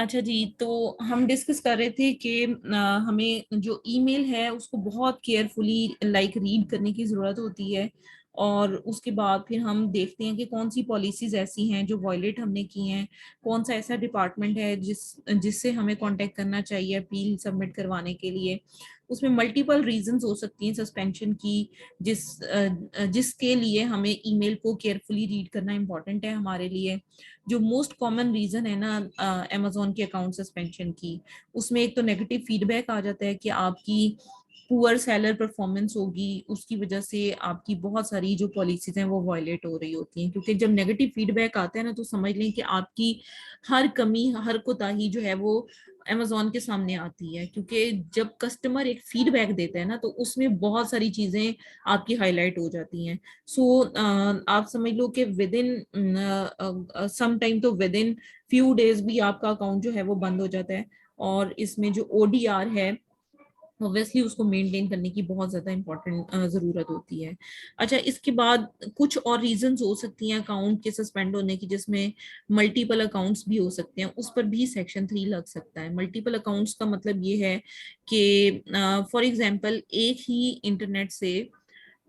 अच्छा जी, तो हम डिस्कस कर रहे थे कि हमें जो ईमेल है उसको बहुत केयरफुली रीड करने की ज़रूरत होती है। और उसके बाद फिर हम देखते हैं कि कौन सी पॉलिसीज ऐसी हैं जो वॉयलेट हमने की हैं, कौन सा ऐसा डिपार्टमेंट है जिससे हमें कांटेक्ट करना चाहिए अपील सबमिट करवाने के लिए। उसमें मल्टीपल रीजंस हो सकती हैं सस्पेंशन की, जिसके लिए हमें ईमेल को केयरफुली रीड करना इम्पोर्टेंट है हमारे लिए। जो मोस्ट कॉमन रीजन है ना अमेजोन के अकाउंट सस्पेंशन की, उसमें एक तो नेगेटिव फीडबैक आ जाता है कि आपकी पुअर सेलर परफॉर्मेंस होगी, उसकी वजह से आपकी बहुत सारी जो पॉलिसीज हैं वो वायलेट हो रही होती हैं। क्योंकि जब नेगेटिव फीडबैक आता है ना, तो समझ लें कि आपकी हर कमी, हर कोताही जो है वो अमेजोन के सामने आती है। क्योंकि जब कस्टमर एक फीडबैक देता है ना, तो उसमें बहुत सारी चीजें आपकी हाईलाइट हो जाती हैं। सो आप समझ लो कि विद इन सम टाइम, तो विद इन फ्यू डेज भी आपका अकाउंट जो है वो बंद हो जाता है। और इसमें जो ओडीआर है, ऑब्वियसली उसको मेंटेन करने की बहुत ज्यादा इंपॉर्टेंट जरूरत होती है। अच्छा, इसके बाद कुछ और रीजंस हो सकती हैं अकाउंट के सस्पेंड होने की, जिसमें मल्टीपल अकाउंट्स भी हो सकते हैं। उस पर भी सेक्शन 3 लग सकता है। मल्टीपल अकाउंट्स का मतलब ये है कि फॉर एग्जांपल एक ही इंटरनेट से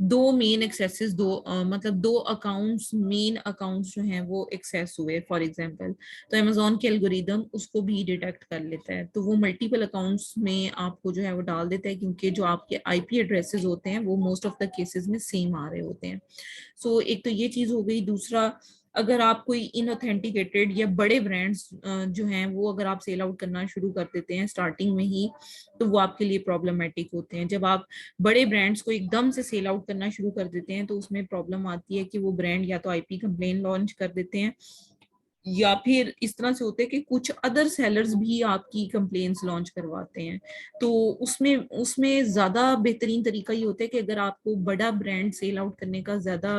दो मेन एक्सेसेस, मतलब दो अकाउंट्स, मेन अकाउंट्स जो हैं वो एक्सेस हुए फॉर एग्जांपल, तो अमेजोन के एल्गोरिदम उसको भी डिटेक्ट कर लेता है। तो वो मल्टीपल अकाउंट्स में आपको जो है वो डाल देता है, क्योंकि जो आपके आईपी एड्रेसेस होते हैं वो मोस्ट ऑफ द केसेस में सेम आ रहे होते हैं। सो एक तो ये चीज हो गई। दूसरा, अगर आप कोई इनऑथेंटिकेटेड या बड़े ब्रांड्स जो हैं वो अगर आप सेल आउट करना शुरू कर देते हैं स्टार्टिंग में ही, तो वो आपके लिए प्रॉब्लमेटिक होते हैं। जब आप बड़े ब्रांड्स को एकदम से सेल आउट करना शुरू कर देते हैं, तो उसमें प्रॉब्लम आती है कि वो ब्रांड या तो आईपी कंप्लेन लॉन्च कर देते हैं, या फिर इस तरह से होते हैं कि कुछ अदर सेलर्स भी आपकी कंप्लेन्स लॉन्च करवाते हैं। तो उसमें उसमें ज्यादा बेहतरीन तरीका ये होता है कि अगर आपको बड़ा ब्रांड सेल आउट करने का ज्यादा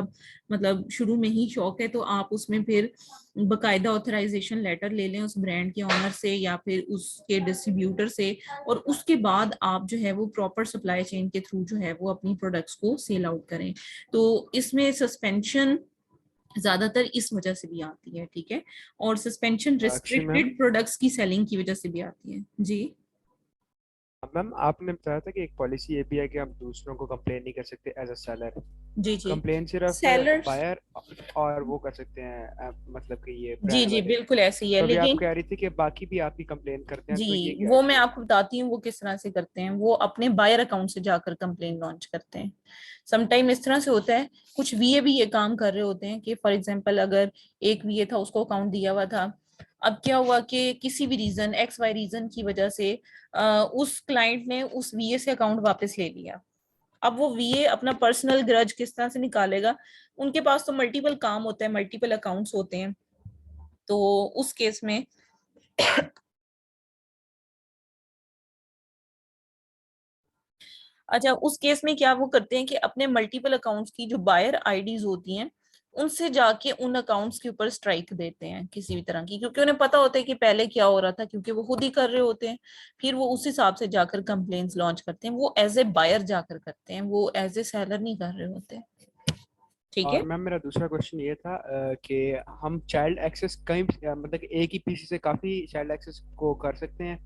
मतलब शुरू में ही शौक है, तो आप उसमें फिर बकायदा ऑथराइजेशन लेटर ले लें उस ब्रांड के ऑनर से या फिर उसके डिस्ट्रीब्यूटर से, और उसके बाद आप जो है वो प्रॉपर सप्लाई चेन के थ्रू जो है वो अपनी प्रोडक्ट्स को सेल आउट करें। तो इसमें सस्पेंशन ज्यादातर इस वजह से भी आती है, ठीक है। और सस्पेंशन साक्षी मैम। रिस्ट्रिक्टेड प्रोडक्ट्स की सेलिंग की वजह से भी आती है जी। मैम आपने बताया था कि एक पॉलिसी ये भी है कि हम दूसरों को कंप्लेन नहीं कर सकते एज अ सेलर। जी जी। कंप्लेन सिर्फ सेलर्स, बायर और वो कर सकते हैं, मतलब कि ये जी ब्रांड जी वाले। बिल्कुल ऐसे ही है, तो अभी आप लेकिन कह रही थी कि बाकी भी आप ही कंप्लेन करते हैं, तो ये जी क्या वो मैं इशू है? आपको बताती हूँ वो किस तरह से करते हैं। वो अपने बायर अकाउंट से जाकर कंप्लेन लॉन्च करते हैं। समटाइम इस तरह से होता है, कुछ वीए भी ये काम कर रहे होते हैं कि फॉर एग्जांपल अगर एक वीए था, उसको अकाउंट दिया हुआ था। अब क्या हुआ कि किसी भी रीजन, एक्स वाई रीजन की वजह से उस क्लाइंट ने उस वीए से अकाउंट वापस ले लिया। अब वो वीए अपना पर्सनल ग्रज किस तरह से निकालेगा? उनके पास तो मल्टीपल काम होता है, मल्टीपल अकाउंट्स होते हैं। तो उस केस में अच्छा, उस केस में क्या वो करते हैं कि अपने मल्टीपल अकाउंट्स की जो बायर आईडीज होती हैं, उनसे जाके उन अकाउंट्स के ऊपर स्ट्राइक देते हैं किसी भी तरह की, क्योंकि उन्हें पता होता है कि पहले क्या हो रहा था, क्योंकि वो खुद ही कर रहे होते हैं। फिर वो उस हिसाब से जाकर कंप्लेन्स लॉन्च करते हैं। वो एज ए बायर जाकर करते हैं, वो एज ए सेलर नहीं कर रहे होते। ठीक और है। मैम मेरा दूसरा क्वेश्चन ये था कि हम चाइल्ड एक्सेस कहीं मतलब कि एक ही पीसी से काफी चाइल्ड एक्सेस को कर सकते हैं,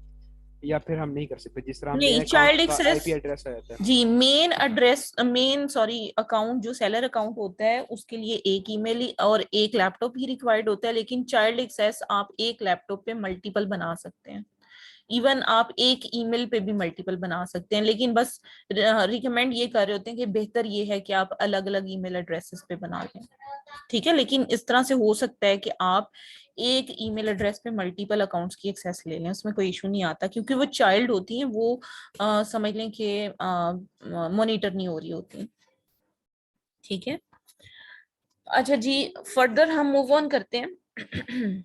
या फिर हम नहीं कर सकते जिस तरह मेन नहीं, अकाउंट चाइल्ड का एक्सेस, आईपी एड्रेस आ जाता है? जी main address, main sorry account जो सेलर अकाउंट होता है उसके लिए एक ईमेल ही और एक लैपटॉप ही रिक्वायर्ड होता है। लेकिन चाइल्ड एक्सेस आप एक लैपटॉप पे मल्टीपल बना सकते हैं। इवन आप एक ईमेल पे भी मल्टीपल बना सकते हैं, लेकिन बस रिकमेंड ये कर रहे होते हैं कि बेहतर ये है कि आप अलग अलग ईमेल एड्रेसेस पे बना लें। ठीक है, लेकिन इस तरह से हो सकता है कि आप एक ईमेल एड्रेस पे मल्टीपल अकाउंट्स की एक्सेस ले लें, उसमें कोई इशू नहीं आता, क्योंकि वो चाइल्ड होती हैं, वो समझ लें कि मॉनिटर नहीं हो रही होती। ठीक है। अच्छा जी, फर्दर हम मूव ऑन करते हैं।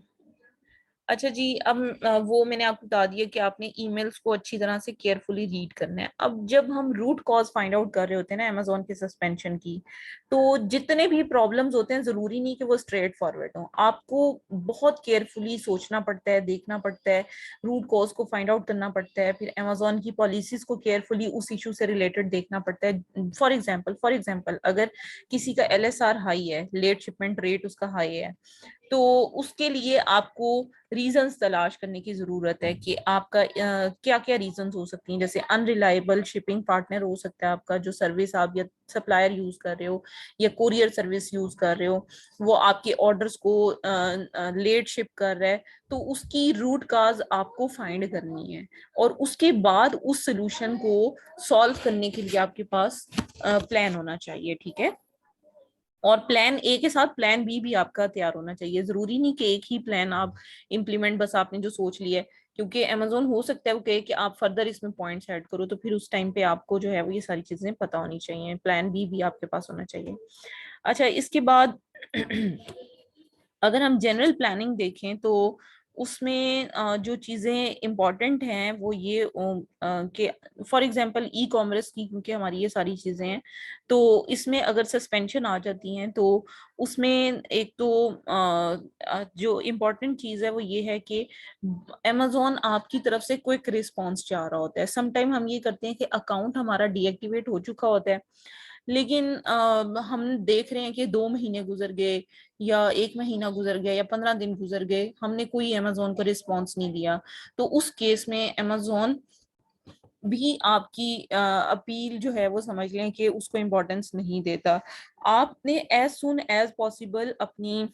अच्छा जी, अब वो मैंने आपको बता दिया कि आपने ईमेल्स को अच्छी तरह से केयरफुली रीड करना है। अब जब हम रूट कॉज फाइंड आउट कर रहे होते हैं ना अमेजोन के सस्पेंशन की, तो जितने भी प्रॉब्लम्स होते हैं जरूरी नहीं कि वो स्ट्रेट फॉरवर्ड हो। आपको बहुत केयरफुली सोचना पड़ता है, देखना पड़ता है, रूट कॉज को फाइंड आउट करना पड़ता है, फिर अमेजोन की पॉलिसीज को केयरफुली उस इशू से रिलेटेड देखना पड़ता है। फॉर एग्जाम्पल अगर किसी का एलएसआर हाई है, लेट शिपमेंट रेट उसका हाई है, तो उसके लिए आपको रीजंस तलाश करने की जरूरत है कि आपका क्या क्या रीजंस हो सकती हैं। जैसे अनरिलायबल शिपिंग पार्टनर हो सकता है आपका, जो सर्विस आप या सप्लायर यूज कर रहे हो या कुरियर सर्विस यूज कर रहे हो, वो आपके ऑर्डर्स को लेट शिप कर रहा है। तो उसकी रूट काज आपको फाइंड करनी है और उसके बाद उस सोल्यूशन को सॉल्व करने के लिए आपके पास प्लान होना चाहिए, ठीक है। और प्लान ए के साथ प्लान बी भी आपका तैयार होना चाहिए। जरूरी नहीं कि एक ही प्लान आप इम्प्लीमेंट बस आपने जो सोच लिया है, क्योंकि अमेजोन हो सकता है वो कहे कि आप फर्दर इसमें पॉइंट्स ऐड करो, तो फिर उस टाइम पे आपको जो है वो ये सारी चीजें पता होनी चाहिए, प्लान बी भी आपके पास होना चाहिए। अच्छा, इसके बाद अगर हम जनरल प्लानिंग देखें तो उसमें जो चीजें इम्पोर्टेंट हैं वो ये कि फॉर एग्जांपल ई कॉमर्स की, क्योंकि हमारी ये सारी चीजें हैं, तो इसमें अगर सस्पेंशन आ जाती हैं तो उसमें एक तो जो इम्पोर्टेंट चीज है वो ये है कि अमेजोन आपकी तरफ से क्विक रिस्पॉन्स चाह रहा होता है। समटाइम हम ये करते हैं कि अकाउंट हमारा डीएक्टिवेट हो चुका होता है, लेकिन हम देख रहे हैं कि 2 महीने गुजर गए या 1 महीना गुजर गया या 15 दिन गुजर गए, हमने कोई अमेजोन को रिस्पॉन्स नहीं दिया। तो उस केस में अमेजोन भी आपकी अपील जो है वो समझ लें कि उसको इम्पोर्टेंस नहीं देता। आपने एज सुन एज पॉसिबल अपनी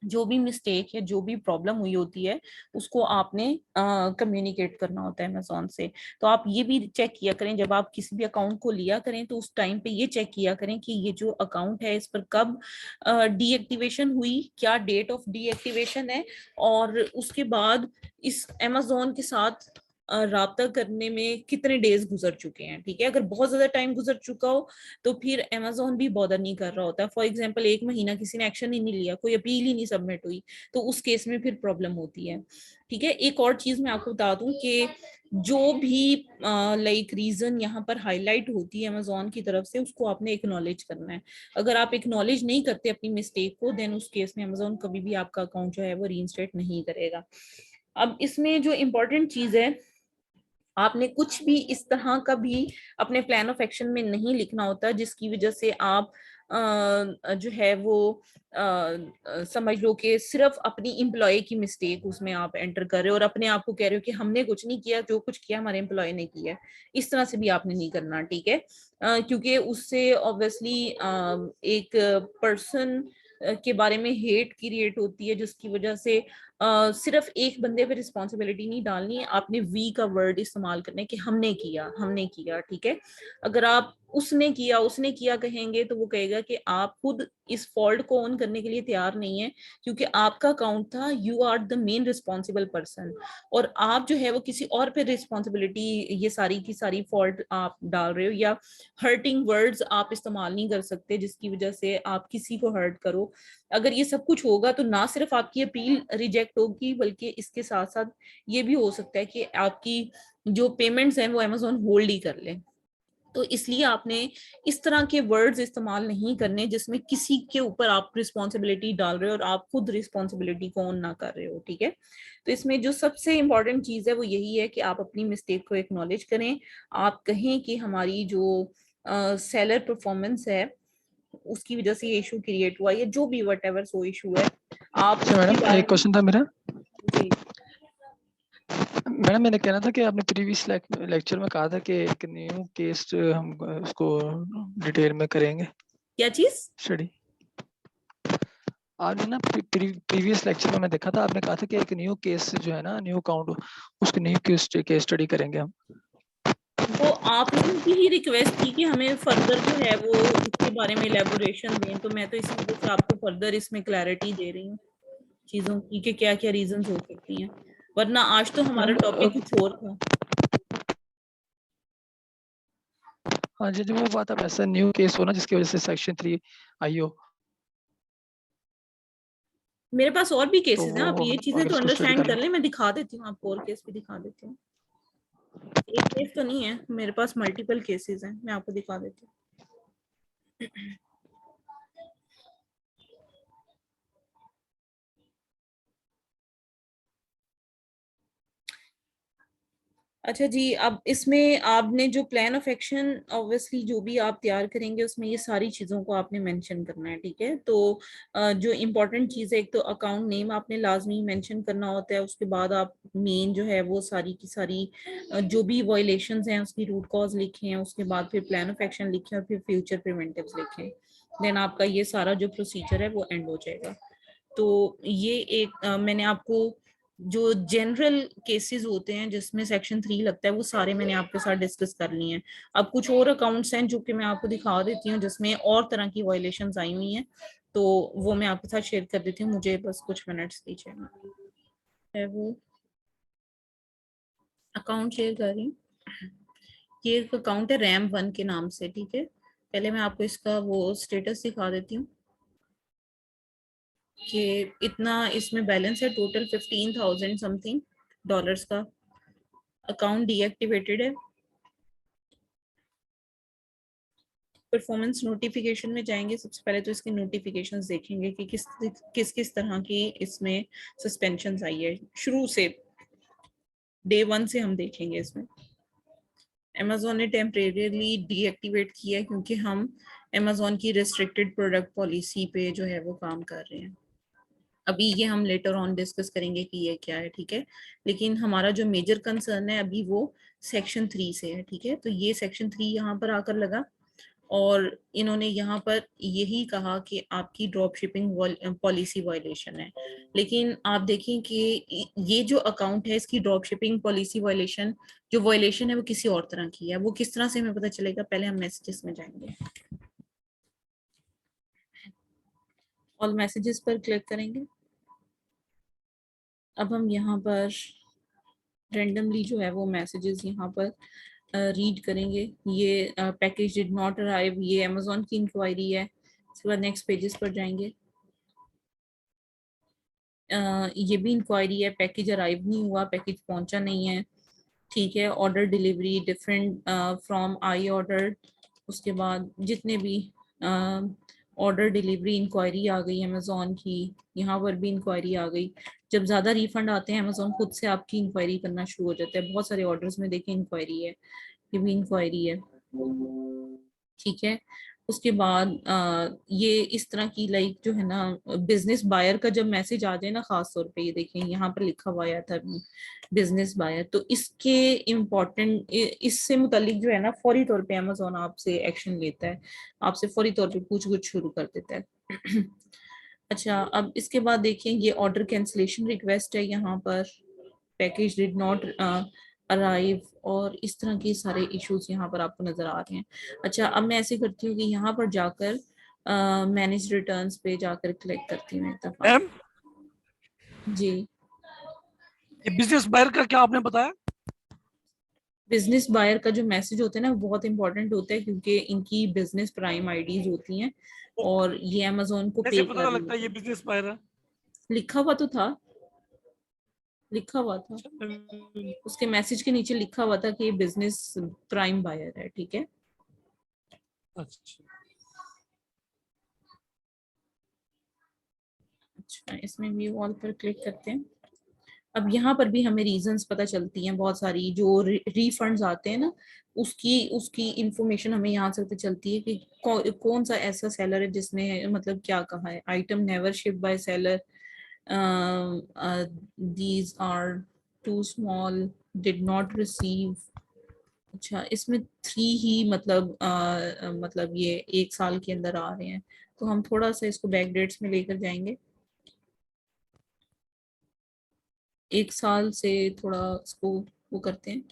जो भी मिस्टेक है, जो भी प्रॉब्लम हुई होती है, उसको आपने कम्युनिकेट करना होता है अमेजोन से। तो आप ये भी चेक किया करें, जब आप किसी भी अकाउंट को लिया करें तो उस टाइम पे ये चेक किया करें कि ये जो अकाउंट है इस पर कब डीएक्टिवेशन हुई, क्या डेट ऑफ डीएक्टिवेशन है, और उसके बाद इस अमेजोन के साथ राब्ता करने में कितने डेज गुजर चुके हैं, ठीक है। अगर बहुत ज्यादा टाइम गुजर चुका हो तो फिर अमेजोन भी बॉदर नहीं कर रहा होता। फॉर एग्जांपल 1 महीना किसी ने एक्शन ही नहीं लिया, कोई अपील ही नहीं सबमिट हुई, तो उस केस में फिर प्रॉब्लम होती है, ठीक है। एक और चीज मैं आपको बता दूं कि जो भी लाइक रीजन यहाँ पर हाईलाइट होती है अमेजोन की तरफ से, उसको आपने एक्नॉलेज करना है। अगर आप एक्नॉलेज नहीं करते अपनी मिस्टेक को, देन उस केस में अमेजोन कभी भी आपका अकाउंट जो है वो रीइंस्टेट नहीं करेगा। अब इसमें जो इम्पोर्टेंट चीज है, आपने कुछ भी इस तरह का भी अपने प्लान ऑफ एक्शन में नहीं लिखना होता जिसकी वजह से आप जो है वो समझ लो कि सिर्फ अपनी एम्प्लॉय की मिस्टेक उसमें आप एंटर कर रहे हो और अपने आप को कह रहे हो कि हमने कुछ नहीं किया, जो कुछ किया हमारे एम्प्लॉय ने किया। इस तरह से भी आपने नहीं करना, ठीक है। क्योंकि उससे ऑब्वियसली एक पर्सन के बारे में हेट क्रिएट होती है, जिसकी वजह से सिर्फ एक बंदे पे रिस्पॉन्सिबिलिटी नहीं डालनी है, आपने वी का वर्ड इस्तेमाल करना है कि हमने किया, हमने किया, ठीक है। अगर आप उसने किया कहेंगे तो वो कहेगा कि आप खुद इस फॉल्ट को ऑन करने के लिए तैयार नहीं है, क्योंकि आपका अकाउंट था, you are the main responsible person, और आप जो है वो किसी और पे रिस्पॉन्सिबिलिटी, ये सारी की सारी फॉल्ट आप डाल रहे हो, या हर्टिंग वर्ड्स आप इस्तेमाल नहीं कर सकते जिसकी वजह से आप किसी को हर्ट करो। अगर ये सब कुछ होगा तो ना सिर्फ आपकी अपील रिजेक्ट होगी, बल्कि इसके साथ साथ ये भी हो सकता है कि आपकी जो पेमेंट्स हैं वो अमेजोन होल्ड ही कर ले। तो इसलिए आपने इस तरह के वर्ड्स इस्तेमाल नहीं करने जिसमें किसी के ऊपर आप रिस्पॉन्सिबिलिटी डाल रहे हो और आप खुद रिस्पॉन्सिबिलिटी को ऑन ना कर रहे हो, ठीक है। तो इसमें जो सबसे इम्पोर्टेंट चीज है वो यही है कि आप अपनी मिस्टेक को एक्नॉलेज करें। आप कहें कि हमारी जो सेलर परफॉर्मेंस है उसकी वजह से ये इशू क्रिएट हुआ, या जो भी वट एवर सो इशू है, आप अच्छा उसके मैडम, बारे एक में। क्वेश्चन था मेरा। जी मैडम मैंने कहना था कि आपने प्रीवियस लेक्चर में कहा था कि एक न्यू केस हम उसको डिटेल में करेंगे क्या चीज? स्टडी। आपने ना प्रीवियस लेक्चर में मैं देखा था, आपने कहा था कि एक न्यू केस जो है ना, न्यू अकाउंट, उसकी न्यू केस स्टडी करेंगे हम। वो आप लोगों की ही रिक्वेस्ट थी कि हमें फर्दर जो है वो इसके बारे में इलेबोरेशन दें, तो मैं तो इसी वजह से आपको फर्दर इसमें क्लैरिटी दे रही हूँ चीजों की कि क्या क्या रीजंस हो सकती हैं, वरना आज तो हमारा टॉपिक कुछ और था। हाँ जी, जो वो बात, अब ऐसा न्यू केस हो ना जिसकी वजह से सेक्शन 3 आई हो, मेरे पास और भी तो केसेस हैं, आप वो ये चीजें अगर तो उसको स्टडी अंडरस्टैंड कर कर लें। लें, मैं दिखा देती हूँ आपको, और केस भी दिखा देती हूँ। एक केस तो नहीं है मेरे पास, मल्टीपल केसेस हैं, मैं आपको दिखा देती हूँ। अच्छा जी, अब इसमें आपने जो प्लान ऑफ एक्शन ऑब्वियसली जो भी आप तैयार करेंगे उसमें ये सारी चीज़ों को आपने मेंशन करना है, ठीक है। तो जो इम्पोर्टेंट चीज़ है, एक तो अकाउंट नेम आपने लाजमी मेंशन करना होता है, उसके बाद आप मेन जो है वो सारी की सारी जो भी वायलेशंस हैं उसकी रूट कॉज लिखे हैं, उसके बाद फिर प्लान ऑफ एक्शन लिखे और फिर फ्यूचर प्रिवेंटिव्स लिखें। देन आपका ये सारा जो प्रोसीजर है वो एंड हो जाएगा। तो ये एक मैंने आपको जो जनरल केसेस होते हैं जिसमें सेक्शन 3 लगता है वो सारे मैंने आपके साथ डिस्कस कर लिए हैं। अब कुछ और अकाउंट्स हैं जो कि मैं आपको दिखा देती हूँ जिसमें और तरह की वायलेशंस आई हुई हैं, तो वो मैं आपके साथ शेयर कर देती हूँ। मुझे बस कुछ मिनट्स दीजिएगा। है वो अकाउंट शेयर कर रही हूँ। ये एक अकाउंट है RAM1 के नाम से, ठीक है। पहले मैं आपको इसका वो स्टेटस दिखा देती हूँ कि इतना इसमें बैलेंस है, टोटल 15,000 समथिंग डॉलर्स का। अकाउंट डीएक्टिवेटेड है। परफॉर्मेंस नोटिफिकेशन में जाएंगे, सबसे पहले तो इसके नोटिफिकेशंस देखेंगे कि किस किस तरह की इसमें सस्पेंशंस आई है। शुरू से डे 1 से हम देखेंगे। इसमें अमेजोन ने टेम्परेरीली डीएक्टिवेट किया है क्योंकि हम अमेजोन की रिस्ट्रिक्टेड प्रोडक्ट पॉलिसी पे जो है वो काम कर रहे हैं। अभी ये हम लेटर ऑन डिस्कस करेंगे कि ये क्या है, ठीक है। लेकिन हमारा जो मेजर कंसर्न है अभी वो सेक्शन 3 से है, ठीक है। तो ये सेक्शन 3 यहाँ पर आकर लगा और इन्होंने यहाँ पर यही कहा कि आपकी ड्रॉप शिपिंग पॉलिसी वायलेशन है। लेकिन आप देखें कि ये जो अकाउंट है इसकी ड्रॉप शिपिंग पॉलिसी वायलेशन जो वायलेशन है वो किसी और तरह की है। वो किस तरह से हमें पता चलेगा, पहले हम मैसेजेस में जाएंगे। ऑल मैसेजेस पर क्लिक करेंगे। अब हम यहाँ पर रेंडमली जो है वो मैसेजेस यहाँ पर रीड करेंगे। ये पैकेज डिड नॉट अराइव, ये अमेजोन की इंक्वायरी है। इसके बाद नेक्स्ट पेजेस पर जाएंगे। ये भी इंक्वायरी है, पैकेज अराइव नहीं हुआ, पैकेज पहुंचा नहीं है, ठीक है। Order delivery different from I order. उसके बाद जितने भी ऑर्डर डिलीवरी इंक्वायरी आ गई अमेजोन की, यहाँ पर भी इंक्वायरी आ गई। जब ज्यादा रिफंड आते हैं अमेजोन खुद से आपकी इंक्वायरी करना शुरू हो जाता है। बहुत सारे ऑर्डर्स में देखें इंक्वायरी है, ये भी इंक्वायरी है, ठीक है। उसके बाद ये इस तरह की लाइक जो है ना बिजनेस बायर का जब मैसेज आ जाए ना, खास तौर पे ये देखें यहाँ पर लिखा हुआ आया था बिजनेस बायर, तो इसके इम्पोर्टेंट इससे मुतालिक जो है ना फौरी तौर पे अमेजोन आपसे एक्शन लेता है, आपसे फौरी तौर पे पूछ गुछ शुरू कर देता है। अच्छा, अब इसके बाद देखें ये ऑर्डर कैंसिलेशन रिक्वेस्ट है, यहाँ पर पैकेज डिड नॉट अराइव और इस तरह के सारे इश्यूज यहाँ पर आपको नजर आ रहे हैं। अच्छा, अब मैं ऐसे करती हूँ कि यहाँ पर जाकर मैनेज रिटर्न्स पे जाकर क्लिक करती हूँ एक दफा। मैम, जी, ये बिजनेस बायर का क्या आपने बताया? बिजनेस बायर का जो मैसेज होता है ना वो बहुत इंपॉर्टेंट होता है क्योंकि इनकी बिजनेस प्राइम आईडीज होती हैं वो और ये अमेजोन को कैसे पे कर पता रही लगता है होती ये है। बिजनेस बायर है? लिखा हुआ तो था, लिखा हुआ था अच्छा, उसके मैसेज के नीचे लिखा हुआ था कि ये बिजनेस प्राइम बायर है, ठीक है। अच्छा। अच्छा, इसमें व्यू ऑल पर क्लिक करते हैं। अब यहाँ पर भी हमें रीजंस पता चलती हैं बहुत सारी, जो रिफंड्स आते हैं ना उसकी उसकी इंफॉर्मेशन हमें यहाँ से पता चलती है कि कौन सा ऐसा सेलर है जिसने मतलब क्या कहा है। Item never ship by seller, these are too small, did not receive. अच्छा, इसमें 3 ही मतलब मतलब ये 1 साल के अंदर आ रहे हैं, तो हम थोड़ा सा इसको बैक डेट्स में लेकर जाएंगे। 1 साल से थोड़ा इसको वो करते हैं।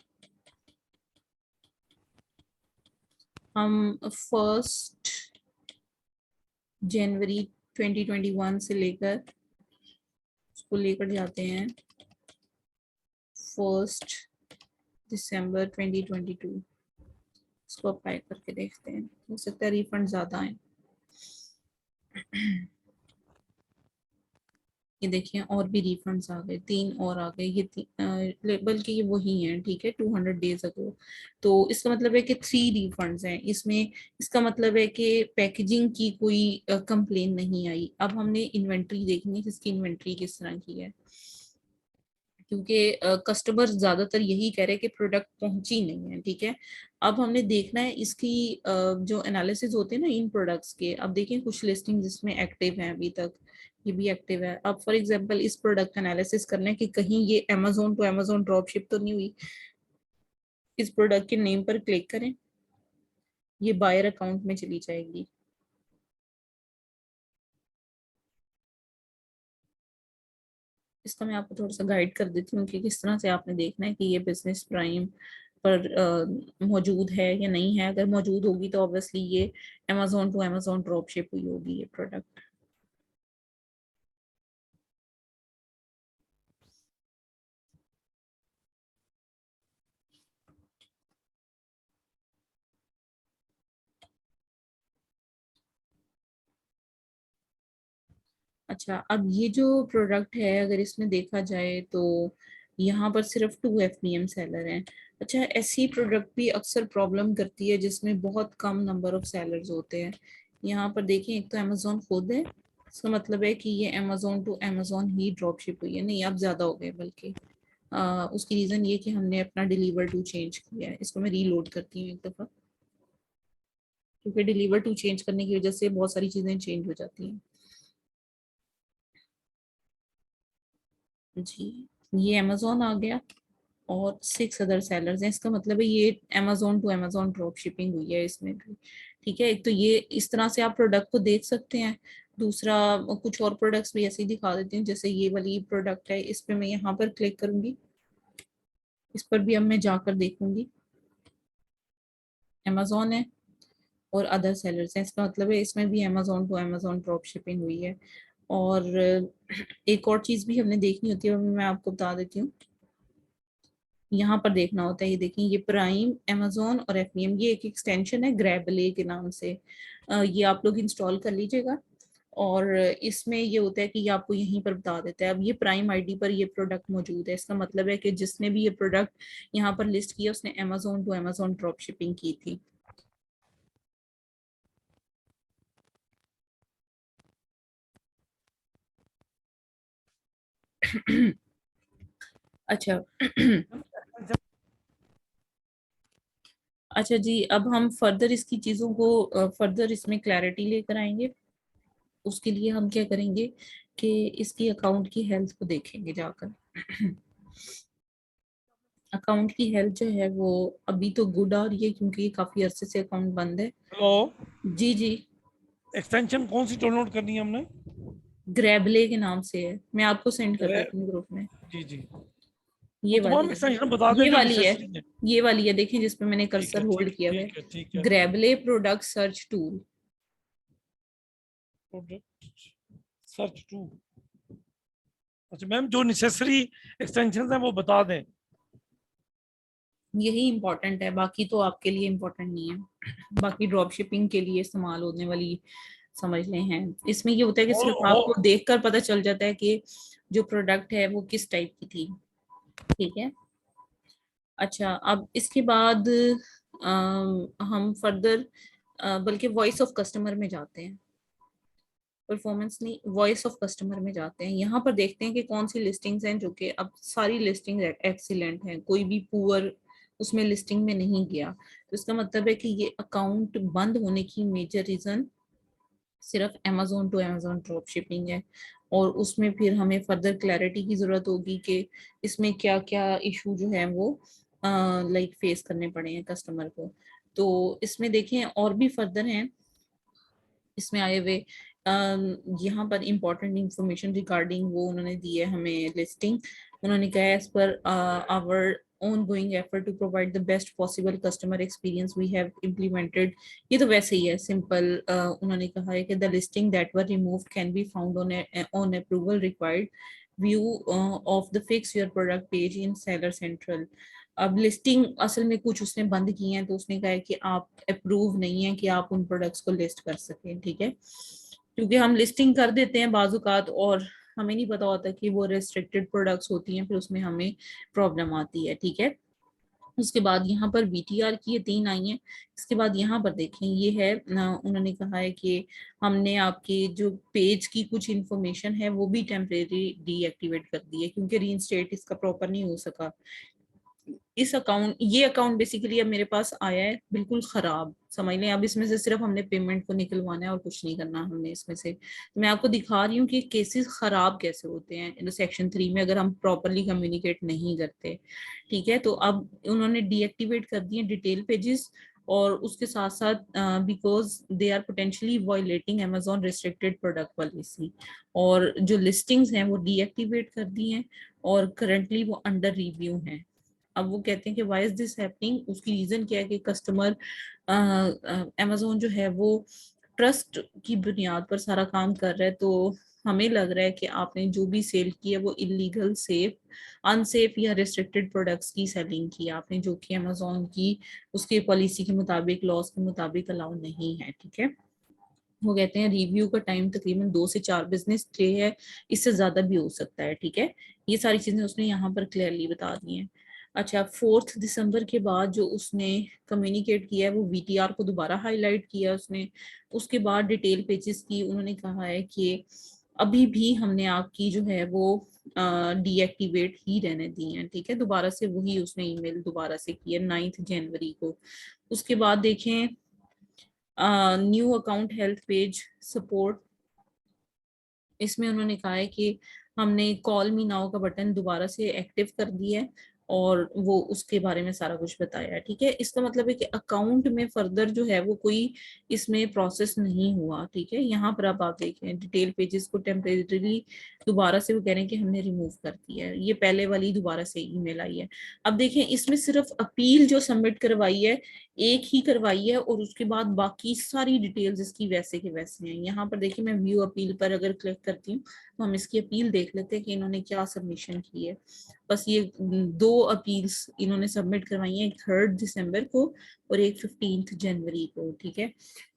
हम 1 जनवरी 2021 से लेकर उसको लेकर जाते हैं 1 दिसंबर 2022। इसको अप्लाई करके देखते हैं, हो सकता है रिफंड ज्यादा आए। ये देखिए और भी रिफंड्स आ गए, 3 और आ गए। ये बल्कि ये वही हैं, ठीक है, 200 डेज अगो। तो इसका मतलब है कि 3 रिफंड्स हैं इसमें। इसका मतलब है कि पैकेजिंग की कोई कंप्लेन नहीं आई। अब हमने इन्वेंट्री देखनी है, इसकी इन्वेंट्री किस तरह की है, क्योंकि कस्टमर ज्यादातर यही कह रहे हैं कि प्रोडक्ट पहुंची नहीं है। ठीक है, अब हमने देखना है इसकी जो एनालिसिस होते हैं ना इन प्रोडक्ट्स के। अब देखें कुछ लिस्टिंग जिसमें एक्टिव है अभी तक, ये भी एक्टिव है। अब फॉर एग्जांपल इस प्रोडक्ट एनालिसिस करना है कि कहीं ये Amazon to Amazon drop ship तो नहीं हुई। इस प्रोडक्ट के नेम पर क्लिक करें, ये बायर अकाउंट में चली जाएगी। इसका मैं आपको थोड़ा सा गाइड कर देती हूँ कि किस तरह से आपने देखना है कि ये बिजनेस प्राइम पर मौजूद है या नहीं है। अगर मौजूद होगी तो ऑब्वियसली ये Amazon to Amazon drop ship हुई होगी ये प्रोडक्ट। अच्छा, अब ये जो प्रोडक्ट है अगर इसमें देखा जाए तो यहाँ पर सिर्फ 2 FBM सेलर हैं। अच्छा, ऐसी प्रोडक्ट भी अक्सर प्रॉब्लम करती है जिसमें बहुत कम नंबर ऑफ सेलर्स होते हैं। यहाँ पर देखिए, एक तो अमेजोन खुद है, इसका मतलब है कि ये अमेजोन टू अमेजोन ही ड्रॉप शिप हुई है। नहीं, अब ज्यादा हो गए बल्कि। उसकी रीजन ये कि हमने अपना डिलीवर टू चेंज किया है। इसको मैं रीलोड करती हूँ एक दफा, क्योंकि डिलीवर टू चेंज करने की वजह से बहुत सारी चीजें चेंज हो जाती हैं। जी, ये अमेजोन आ गया और 6 अदर सेलर्स हैं। इसका मतलब है ये Amazon to Amazon drop shipping हुई है इसमें भी। ठीक है, एक तो ये इस तरह से आप प्रोडक्ट को देख सकते हैं। दूसरा, कुछ और प्रोडक्ट्स भी ऐसे ही दिखा देती हूँ। जैसे ये वाली प्रोडक्ट है, इस पे मैं यहाँ पर क्लिक करूंगी, इस पर भी अब मैं जाकर देखूंगी। अमेजोन है और अदर सेलर्स हैं, इसका मतलब है इसमें भी Amazon to Amazon drop shipping हुई है। और एक और चीज भी हमने देखनी होती है, वो मैं आपको बता देती हूँ। यहाँ पर देखना होता है, ये देखिए, ये प्राइम, अमेजोन और FBM, ये एक एक्सटेंशन है ग्रैबले के नाम से। ये आप लोग इंस्टॉल कर लीजिएगा। और इसमें ये होता है कि ये आपको यहीं पर बता देता है। अब ये प्राइम आईडी पर ये प्रोडक्ट मौजूद है, इसका मतलब है कि जिसने भी ये प्रोडक्ट यहाँ पर लिस्ट किया उसने Amazon to Amazon drop shipping की थी। अच्छा अच्छा जी, अब हम फर्दर इसकी चीजों को फर्दर इसमें क्लैरिटी लेकर आएंगे। उसके लिए हम क्या करेंगे कि इसकी अकाउंट की हेल्थ को देखेंगे जाकर। अकाउंट की हेल्थ जो है वो अभी तो गुड आ रही है, क्योंकि काफी अरसे से अकाउंट बंद है। हेलो, जी जी, एक्सटेंशन कौन सी डाउनलोड करनी है हमने? ग्रैबले के नाम से है, मैं आपको सेंड कर ग्रे देती हूँ ग्रुप में। जी जी, वो ये वाली तमाम है, एक्सटेंशन बता दें ये जो वाली है, नेसेसरी है। ये वाली है, देखिए जिसपे मैंने ठीक है, कर्सर होल्ड ठीक किया हुआ है। ठीक है, ठीक है। Grabley product search tool. Product search tool. अच्छा मैम, जो नेसेसरी एक्सटेंशन हैं वो बता दें। यही इम्पोर्टेंट है, बाकी तो आपके लिए इम्पोर्टेंट नहीं है। बाकी ड्रॉप शिपिंग के लिए इस्तेमाल होने वाली समझ लें हैं। इसमें ये होता है कि हो सिर्फ हो आपको देखकर पता चल जाता है कि जो प्रोडक्ट है वो किस टाइप की थी। ठीक है। अच्छा, अब इसके बाद हम फर्दर बल्कि वॉइस ऑफ कस्टमर में जाते हैं। परफॉर्मेंस नहीं, वॉइस ऑफ कस्टमर में जाते हैं। यहाँ पर देखते हैं कि कौन सी लिस्टिंग्स हैं जो कि अब सारी लिस्टिंग एक्सीलेंट हैं, कोई भी पुअर उसमें लिस्टिंग में नहीं गया। तो इसका मतलब है कि ये अकाउंट बंद होने की मेजर रीजन सिर्फ Amazon to Amazon drop shipping है। और उसमें फिर हमें फर्दर क्लैरिटी की जरूरत होगी कि इसमें क्या क्या इशू जो है वो लाइक फेस करने पड़े हैं कस्टमर को। तो इसमें देखें और भी फर्दर हैं इसमें आए हुए। यहाँ पर इम्पोर्टेंट इंफॉर्मेशन रिगार्डिंग वो उन्होंने दी है हमें लिस्टिंग। उन्होंने कहा है, as per our ongoing effort to provide the best possible customer experience we have implemented। ये तो वैसे ही है सिंपल। उन्होंने कहा है कि the listing that were removed can be found on approval required view of the fix your product page in seller central। अब listing असल में कुछ उसने बंद की है, तो उसने कहा है कि आप अप्रूव नहीं है कि आप उन प्रोडक्ट्स को लिस्ट कर सकें। ठीक है, क्योंकि हम लिस्टिंग कर देते हैं बाजुकात और हमें नहीं पता होता कि वो रेस्ट्रिक्टेड प्रोडक्ट्स होती हैं, फिर उसमें हमें प्रॉब्लम आती है। ठीक है, उसके बाद यहाँ पर बीटीआर की ये 3 आई हैं। इसके बाद यहाँ पर देखें ये है उन्होंने कहा है कि हमने आपके जो पेज की कुछ इंफॉर्मेशन है वो भी टेम्परेरी डीएक्टिवेट कर दी है क्योंकि रीइंस्टेट इसका प्रॉपर नहीं हो सका। इस अकाउंट ये अकाउंट बेसिकली अब मेरे पास आया है बिल्कुल खराब, समझ लें। अब इसमें से सिर्फ हमने पेमेंट को निकलवाना है और कुछ नहीं करना हमने इसमें से। तो मैं आपको दिखा रही हूँ कि केसेस खराब कैसे होते हैं सेक्शन 3 में अगर हम प्रॉपरली कम्युनिकेट नहीं करते। ठीक है, तो अब उन्होंने डीएक्टिवेट कर दिए डिटेल पेजेस और उसके साथ साथ because they are potentially violating Amazon restricted product policy, और जो लिस्टिंग्स हैं वो डीएक्टिवेट कर दी हैं और करंटली वो अंडर रिव्यू हैं। अब वो कहते हैं कि व्हाई इज दिस हैपनिंग, उसकी रीजन क्या है कि कस्टमर अमेजोन जो है वो ट्रस्ट की बुनियाद पर सारा काम कर रहा है। तो हमें लग रहा है कि आपने जो भी सेल की है वो इलीगल, सेफ, अनसेफ या रिस्ट्रिक्टेड प्रोडक्ट्स की सेलिंग की आपने, जो कि अमेजोन की उसके पॉलिसी के मुताबिक, लॉज के मुताबिक अलाउ नहीं है। ठीक है, वो कहते हैं रिव्यू का टाइम तकरीबन 2 से 4 बिजनेस डे है, इससे ज्यादा भी हो सकता है। ठीक है, ये सारी चीजें उसने यहाँ पर क्लियरली बता दी हैं। अच्छा, 4 दिसंबर के बाद जो उसने कम्युनिकेट किया है वो वीटीआर को दोबारा हाईलाइट किया उसने। उसके बाद डिटेल पेजेस की उन्होंने कहा है कि अभी भी हमने आपकी जो है वो डीएक्टिवेट ही रहने दी है। ठीक है, दोबारा से वही उसने ईमेल दोबारा से किया 9 जनवरी को। उसके बाद देखें new account health page support, इसमें उन्होंने कहा है कि हमने कॉल मी नाउ का बटन दोबारा से एक्टिव कर दिया है और वो उसके बारे में सारा कुछ बताया है। ठीक है, इसका मतलब है कि अकाउंट में फर्दर जो है वो कोई इसमें प्रोसेस नहीं हुआ। ठीक है, यहाँ पर अब आप देखें डिटेल पेजेस को टेम्परेरीली दोबारा से वो कह रहे हैं कि हमने रिमूव कर दिया है, ये पहले वाली दोबारा से ईमेल आई है। अब देखें इसमें सिर्फ अपील जो सबमिट करवाई है एक ही करवाई है और उसके बाद बाकी सारी डिटेल्स इसकी वैसे के वैसे हैं। यहाँ पर देखिए मैं व्यू अपील पर अगर क्लिक करती हूँ तो हम इसकी अपील देख लेते हैं कि इन्होंने क्या सबमिशन की है। बस ये 2 अपील्स इन्होंने सबमिट करवाई हैं, एक 3 दिसंबर को और एक 15 जनवरी को। ठीक है,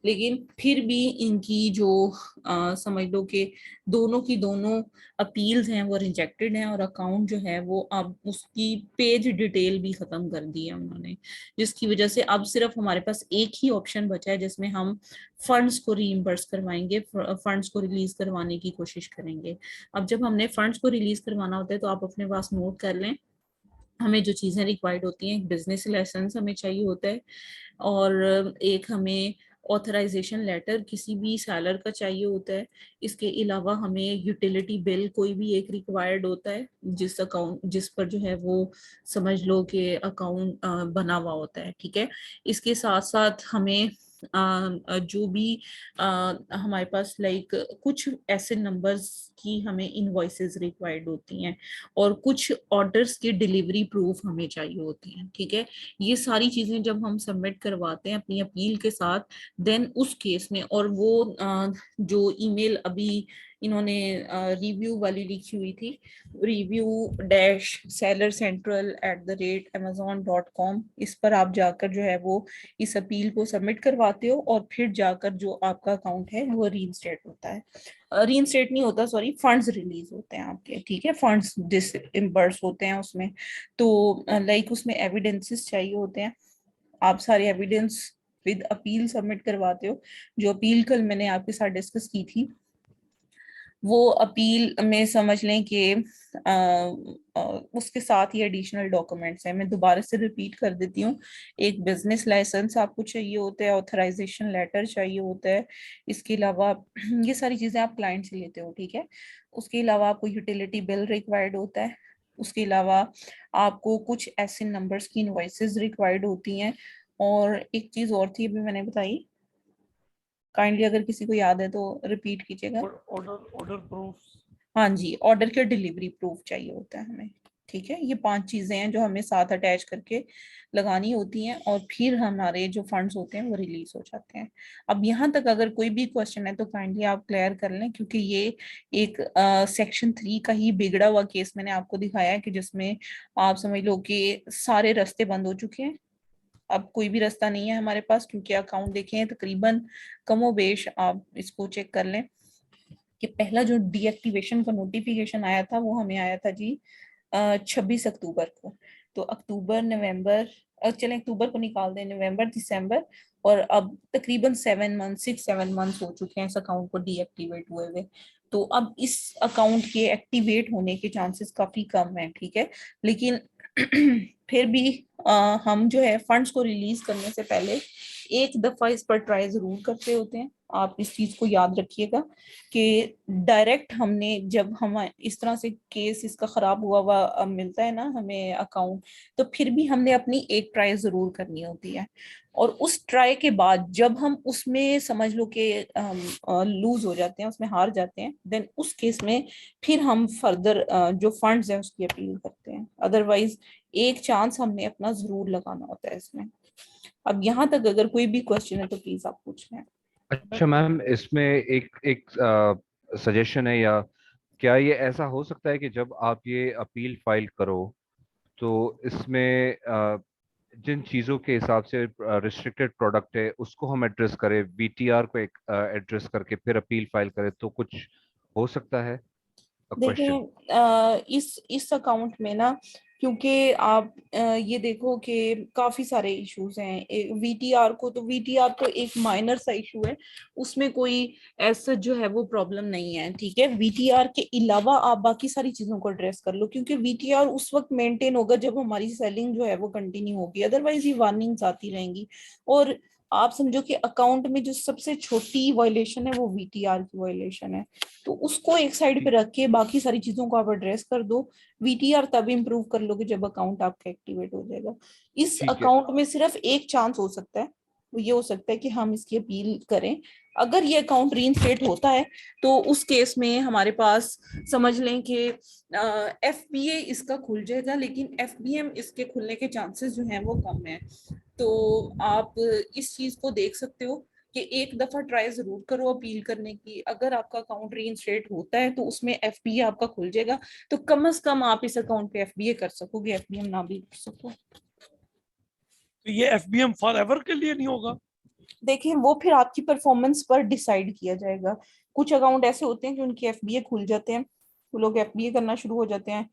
लेकिन फिर भी इनकी जो समझ लो कि दोनों की दोनों अपील्स हैं वो रिजेक्टेड हैं और अकाउंट जो है वो अब उसकी पेज डिटेल भी खत्म कर दी है उन्होंने, जिसकी वजह से अब सिर्फ हमारे पास एक ही ऑप्शन बचा है जिसमें हम फंड्स को रीइंबर्स करवाएंगे, फंड्स को रिलीज करवाने की कोशिश करेंगे। अब जब हमने फंड्स को रिलीज करवाना होता है तो आप अपने पास नोट कर लें, हमें जो चीजें रिक्वायर्ड होती हैं, एक बिजनेस लाइसेंस हमें चाहिए होता है और एक हमें ऑथराइजेशन लेटर किसी भी सेलर का चाहिए होता है। इसके अलावा हमें यूटिलिटी बिल कोई भी एक रिक्वायर्ड होता है जिस अकाउंट जिस पर जो है वो समझ लो कि अकाउंट बना हुआ होता है। ठीक है, इसके साथ साथ हमें जो भी हमारे पास लाइक कुछ ऐसे नंबर्स की हमें इनवॉइसेस रिक्वायर्ड होती हैं और कुछ ऑर्डर्स की डिलीवरी प्रूफ हमें चाहिए होती हैं। ठीक है, ये सारी चीजें जब हम सबमिट करवाते हैं अपनी अपील के साथ, देन उस केस में, और वो जो ईमेल अभी इन्होंने रिव्यू वाली लिखी हुई थी, review-sellercentral@amazon.com, इस पर आप जाकर जो है वो इस अपील को सबमिट करवाते हो और फिर जाकर जो आपका अकाउंट है वो रीइंस्टेट होता है, रीइंस्टेट नहीं होता सॉरी, फंड्स रिलीज होते हैं आपके। ठीक है, फंड्स डिसइंबर्स होते हैं उसमें। तो लाइक उसमें एविडेंसेस चाहिए होते हैं, आप सारे एविडेंस विद अपील सबमिट करवाते हो। जो अपील कल मैंने आपके साथ डिस्कस की थी वो अपील में समझ लें कि उसके साथ ही एडिशनल डॉक्यूमेंट्स हैं। मैं दोबारा से रिपीट कर देती हूँ, एक बिजनेस लाइसेंस आपको चाहिए होता है, ऑथराइजेशन लेटर चाहिए होता है, इसके अलावा ये सारी चीजें आप क्लाइंट से लेते हो। ठीक है, उसके अलावा आपको यूटिलिटी बिल रिक्वायर्ड होता है, उसके अलावा आपको कुछ ऐसे नंबर्स की इनवॉइसेस रिक्वायर्ड होती हैं, और एक चीज और थी अभी मैंने बताई, काइंडली अगर किसी को याद है तो रिपीट कीजिएगा। ऑर्डर प्रूफ, हाँ जी, ऑर्डर के डिलीवरी प्रूफ चाहिए होता है हमें। ठीक है, ये 5 चीजें हैं जो हमें साथ अटैच करके लगानी होती हैं और फिर हमारे जो फंड्स होते हैं वो रिलीज हो जाते हैं। अब यहाँ तक अगर कोई भी क्वेश्चन है तो काइंडली आप क्लियर कर लें, क्योंकि ये एक सेक्शन 3 का ही बिगड़ा हुआ केस मैंने आपको दिखाया है कि जिसमें आप समझ लो कि सारे रास्ते बंद हो चुके हैं, अब कोई भी रास्ता नहीं है हमारे पास, क्योंकि अकाउंट देखें तकरीबन कमोबेश आप इसको चेक कर लें कि पहला जो डीएक्टिवेशन का नोटिफिकेशन आया था वो हमें आया था जी 26 अक्टूबर को। तो अक्टूबर नवंबर, चलें अक्टूबर को निकाल दें, नवंबर दिसंबर, और अब तकरीबन 6-7 मंथ्स हो चुके हैं इस अकाउंट को डीएक्टिवेट हुए हुए। तो अब इस अकाउंट के एक्टिवेट होने के चांसेस काफी कम है, ठीक है। लेकिन फिर भी हम जो है फंड्स को रिलीज करने से पहले एक दफा इस पर ट्राई जरूर करते होते हैं। आप इस चीज को याद रखिएगा कि डायरेक्ट हमने जब हम इस तरह से केस इसका खराब हुआ हुआ मिलता है ना हमें अकाउंट, तो फिर भी हमने अपनी एक ट्राई जरूर करनी होती है। और उस ट्राई के बाद जब हम उसमें समझ लो कि लूज हो जाते हैं, उसमें हार जाते हैं, देन उस केस में फिर हम फर्दर जो फंड्स हैं उसकी अपील करते हैं। अदरवाइज एक चांस हमने अपना जरूर लगाना होता है इसमें। अब यहाँ तक अगर कोई भी क्वेश्चन है तो प्लीज आप पूछ लें। अच्छा मैम, इसमें एक एक सजेशन है, या क्या ये ऐसा हो सकता है कि जब आप ये अपील फाइल करो तो इसमें जिन चीज़ों के हिसाब से रिस्ट्रिक्टेड प्रोडक्ट है उसको हम एड्रेस करें, वीटीआर को एक एड्रेस करके फिर अपील फाइल करें, तो कुछ हो सकता है? क्वेश्चन। देखें इस अकाउंट में ना, क्योंकि आप ये देखो कि काफी सारे इश्यूज हैं वीटीआर को, तो वीटीआर तो एक माइनर सा इशू है, उसमें कोई ऐसा जो है वो प्रॉब्लम नहीं है, ठीक है। वीटीआर के अलावा आप बाकी सारी चीजों को एड्रेस कर लो, क्योंकि वीटीआर उस वक्त मेंटेन होगा जब हमारी सेलिंग जो है वो कंटिन्यू होगी, अदरवाइज ये वार्निंग्स आती रहेंगी। और आप समझो कि अकाउंट में जो सबसे छोटी वायलेशन है वो वीटीआर की वायलेशन है, तो उसको एक साइड पे रख के बाकी सारी चीजों को आप एड्रेस कर दो। वीटीआर तब इम्प्रूव कर लोगे जब अकाउंट आपका एक्टिवेट हो जाएगा। इस ठीक है। अकाउंट में सिर्फ एक चांस हो सकता है, वो ये हो सकता है कि हम इसकी अपील करें। अगर ये अकाउंट रीइंस्टेट होता है तो उस केस में हमारे पास समझ लें कि एफबीए इसका खुल जाएगा, लेकिन एफबीएम इसके खुलने के चांसेस जो हैं वो कम है। तो आप इस चीज को देख सकते हो कि एक दफा ट्राई जरूर करो अपील करने की। अगर आपका अकाउंट रीइंस्टेट होता है तो उसमें एफबीए आपका खुल जाएगा, तो कम से कम आप इस अकाउंट पे एफबीए कर सकोगे, एफबीएम ना भी कर सको। तो ये एफबीएम फॉर एवर के लिए नहीं होगा? देखिए वो फिर आपकी परफॉर्मेंस पर डिसाइड किया जाएगा। कुछ अकाउंट ऐसे होते हैं कि उनके एफबीए खुल जाते हैं, वो लोग एफबीए करना शुरू हो जाते हैं,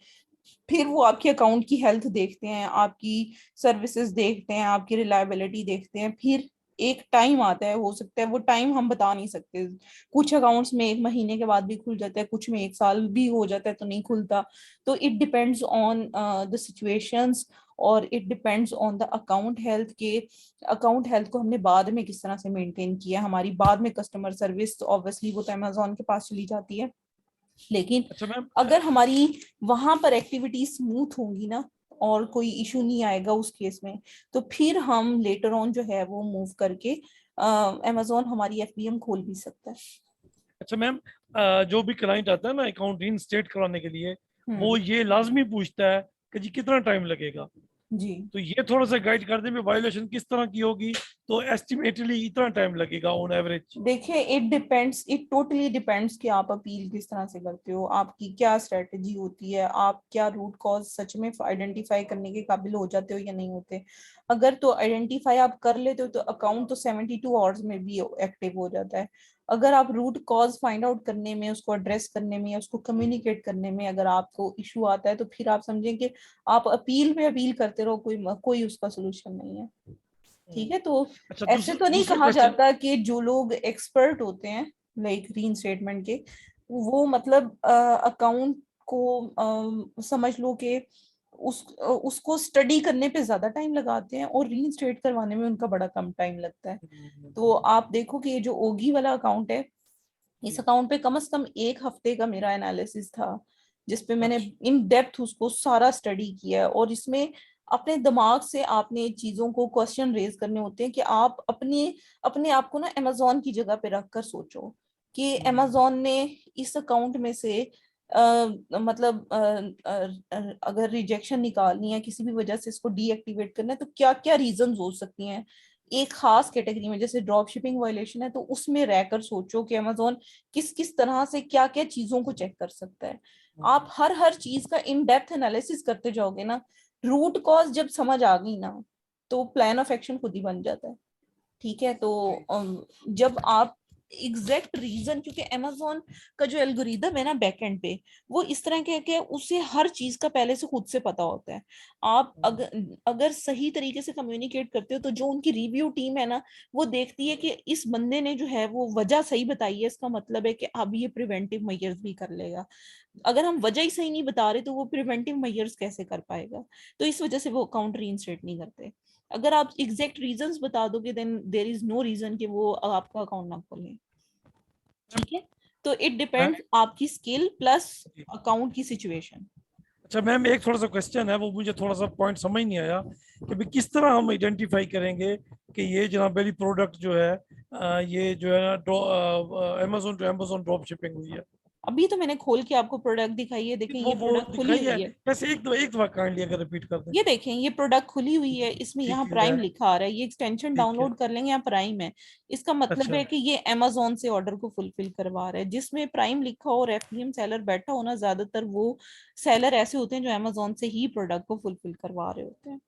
फिर वो आपके अकाउंट की हेल्थ देखते हैं, आपकी सर्विसेज देखते हैं, आपकी रिलायबिलिटी देखते हैं, फिर एक टाइम आता है, हो सकता है वो टाइम हम बता नहीं सकते। कुछ अकाउंट्स में 1 महीने के बाद भी खुल जाता है, कुछ में 1 साल भी हो जाता है तो नहीं खुलता। तो it depends on the situations, और it depends on the account health के अकाउंट हेल्थ को हमने बाद में किस तरह से मेंटेन किया। हमारी बाद में कस्टमर सर्विस ऑब्वियसली वो तो अमेजोन के पास चली जाती है, लेकिन अच्छा मैम, अगर हमारी वहां पर एक्टिविटी स्मूथ होंगी ना और कोई इशू नहीं आएगा उस केस में, तो फिर हम लेटर ऑन जो है वो मूव करके अमेजोन हमारी एफबीएम खोल भी सकता है। अच्छा मैम, जो भी क्लाइंट आता है ना अकाउंट रीइंस्टेट कराने के लिए, वो हम्म, ये लाजमी पूछता है कि जी कितना टाइम लगेगा। जी। तो ये थोड़ा सा गाइड कर दें, वायोलेशन किस तरह की होगी, तो एस्टिमेटली इतना टाइम लगेगा ऑन एवरेज। देखिए इट टोटली डिपेंड्स कि आप अपील किस तरह से करते हो, आपकी क्या स्ट्रेटजी होती है, आप क्या रूट कॉज सच में आइडेंटिफाई करने के काबिल हो जाते हो या नहीं होते। अगर तो आइडेंटिफाई आप कर लेते हो तो अकाउंट तो 72 आवर्स में भी एक्टिव हो जाता है। अगर आप रूट कॉज फाइंड आउट करने में, उसको एड्रेस करने में या उसको कम्युनिकेट करने में अगर आपको इशू आता है, तो फिर आप समझें कि आप अपील पे अपील करते रहो, कोई उसका सोल्यूशन नहीं है, ठीक है। तो अच्छा, ऐसे दूसरा तो नहीं दूसरा कहा क्वेश्चन। जाता कि जो लोग एक्सपर्ट होते हैं लाइक रीइंस्टेटमेंट के, वो मतलब अकाउंट को समझ लो कि उसको स्टडी करने पे ज्यादा टाइम लगाते हैं और रीइंस्टेट करवाने में उनका बड़ा कम टाइम लगता है। तो आप देखो कि ये जो ओगी वाला अकाउंट है, इस अकाउंट पे कम से कम 1 हफ्ते का मेरा एनालिसिस था, जिसपे मैंने अच्छा। इन डेप्थ उसको सारा स्टडी किया है। और इसमें अपने दिमाग से आपने चीजों को क्वेश्चन रेज करने होते हैं कि आप अपने अपने आप को ना अमेजोन की जगह पे रख कर सोचो कि अमेजोन ने इस अकाउंट में से मतलब अगर रिजेक्शन निकालनी है, किसी भी वजह से इसको डीएक्टिवेट करना है, तो क्या क्या रीजंस हो सकती हैं। एक खास कैटेगरी में जैसे ड्रॉप शिपिंग वायलेशन है, तो उसमें रहकर सोचो कि अमेजोन किस किस तरह से क्या क्या चीजों को चेक कर सकता है। आप हर हर चीज का इन डेप्थ एनालिसिस करते जाओगे ना, रूट कॉज जब समझ आ गई ना, तो प्लान ऑफ एक्शन खुद ही बन जाता है, ठीक है। तो जब आप एग्जैक्ट रीजन, क्योंकि Amazon का जो एल्गोरिदम है ना बैकएंड पे, वो इस तरह के है कि उसे हर चीज का पहले से खुद से पता होता है। आप अगर सही तरीके से कम्युनिकेट करते हो तो जो उनकी रिव्यू टीम है ना, वो देखती है कि इस बंदे ने जो है वो वजह सही बताई है, इसका मतलब है कि अब ये प्रिवेंटिव मेजर्स भी कर लेगा। अगर हम वजह ही सही नहीं बता रहे तो वो प्रिवेंटिव मेजर्स कैसे कर पाएगा? तो इस वजह से वो अकाउंट रीइंस्टेट नहीं करते। अगर आप एग्जैक्ट रीजंस बता दोगे then there is no reason कि वो आपका अकाउंट ना खोलें। ठीक है, तो इट डिपेंड्स आपकी स्किल प्लस अकाउंट की सिचुएशन। अच्छा मैम, एक थोड़ा सा क्वेश्चन है, वो मुझे थोड़ा सा पॉइंट समझ नहीं आया कि भाई किस तरह हम आइडेंटिफाई करेंगे कि ये जनाब वाली प्रोडक्ट जो है ये जो है ना Amazon to Amazon drop shipping हुई है। अभी तो मैंने खोल के आपको प्रोडक्ट दिखाई है, देखें ये वो प्रोडक्ट खुली दिखाई है, हुई है। वैसे एक दफा काइंडली अगर रिपीट कर दें। ये देखें ये प्रोडक्ट खुली हुई है, इसमें यहाँ ठीक प्राइम है, लिखा आ रहा है, ये एक्सटेंशन ठीक है। डाउनलोड कर लेंगे, यहाँ प्राइम है। इसका मतलब अच्छा, है कि ये अमेजोन से ऑर्डर को फुलफिल करवा रहा है। जिसमें प्राइम लिखा हो और FBM सेलर बैठा हो ना, ज्यादातर वो सेलर ऐसे होते हैं जो अमेजोन से ही प्रोडक्ट को फुलफिल करवा रहे होते हैं।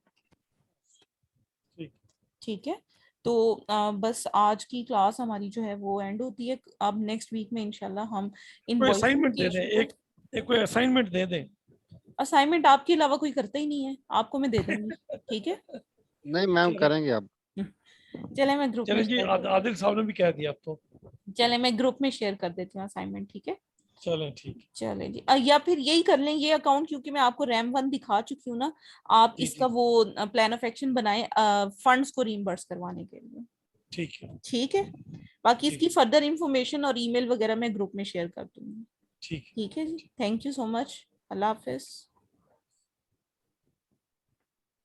ठीक। ठीक है, तो बस आज की क्लास हमारी जो है वो एंड होती है। अब नेक्स्ट वीक में इंशाल्लाह हम कोई इनवॉइसिंग असाइनमेंट के दे दें, इशू को। एक कोई असाइनमेंट दे दें। असाइनमेंट आपके अलावा कोई करता ही नहीं है, आपको मैं दे दूंगी। ठीक है। नहीं मैम, चलो, करेंगे अब। चले मैं ग्रुप में चलें जी, शेयर कर आदिल साहब ने भी कह दिया अब तो। चले मैं ग्रुप में शेयर कर देती हूँ असाइनमेंट। ठीक है, चलें ठीक है। चले जी। या फिर यही कर लें ये अकाउंट, क्योंकि मैं आपको RAM1 दिखा चुकी हूँ ना, आप जी इसका जी, वो प्लान ऑफ एक्शन बनाए फंड्स को रीइंबर्स करवाने के लिए। ठीक है, ठीक है, बाकी ठीक इसकी फर्दर इंफॉर्मेशन और ईमेल वगैरह मैं ग्रुप में शेयर कर दूंगी। ठीक है। ठीक है जी, थैंक यू सो मच। अल्लाह हाफिज।